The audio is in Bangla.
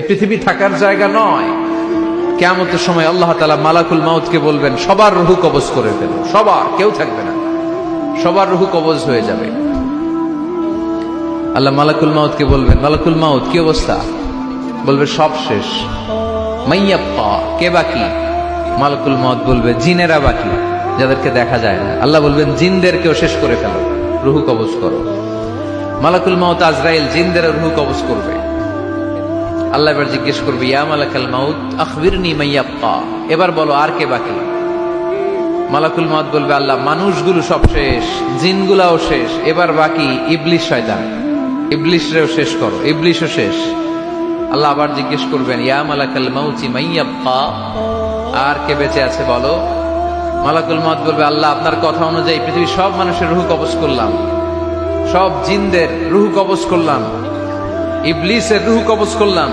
পৃথিবী থাকার জায়গা নয়। কিয়ামতের সময় আল্লাহ তাআলা মালাকুল মাউতকে বলবেন, সবার রূহ কবজ করে ফেলো, সবার, কেউ থাকবে না, সবার রূহ কবজ হয়ে যাবে। আল্লাহ মালাকুল মাউতকে বলবেন, মালাকুল মাউত কি অবস্থা? বলবে সব শেষ। মাইয়াব্বা, কে বাকি? মালাকুল মাউত বলবে জিনেরা বাকি, যাদেরকে দেখা যায় না। আল্লাহ বলবেন জিনদেরকেও শেষ করে ফেলো, রূহ কবজ করো। মালাকুল মাউত আজরাইল জিনদের রূহ কবজ করবে। আল্লাহ এবার জিজ্ঞেস করবে, ইয়া মালাকাল মাউত আখবিরনি মাইয়াব্বা, এবার বলো আর কে বাকি? মালাকুল মাউত বলবে, আল্লাহ মানুষগুলো সব শেষ, জিনগুলাও শেষ, এবার বাকি ইবলিশ শয়তান, ইবলিশরেও শেষ করো, ইবলিশও শেষ। আল্লাহ আবার জিজ্ঞেস করবেন, ইয়া মালাকাল মাউতি মাইয়াব্বা, আর কে বেঁচে আছে বলো? মালাকুল মাউত বলবে, আল্লাহ আপনার কথা অনুযায়ী পৃথিবীর সব মানুষের রূহ কবজ করলাম, সব জিনদের রূহ কবজ করলাম, ইবলিসের রূহ কবজ করলাম,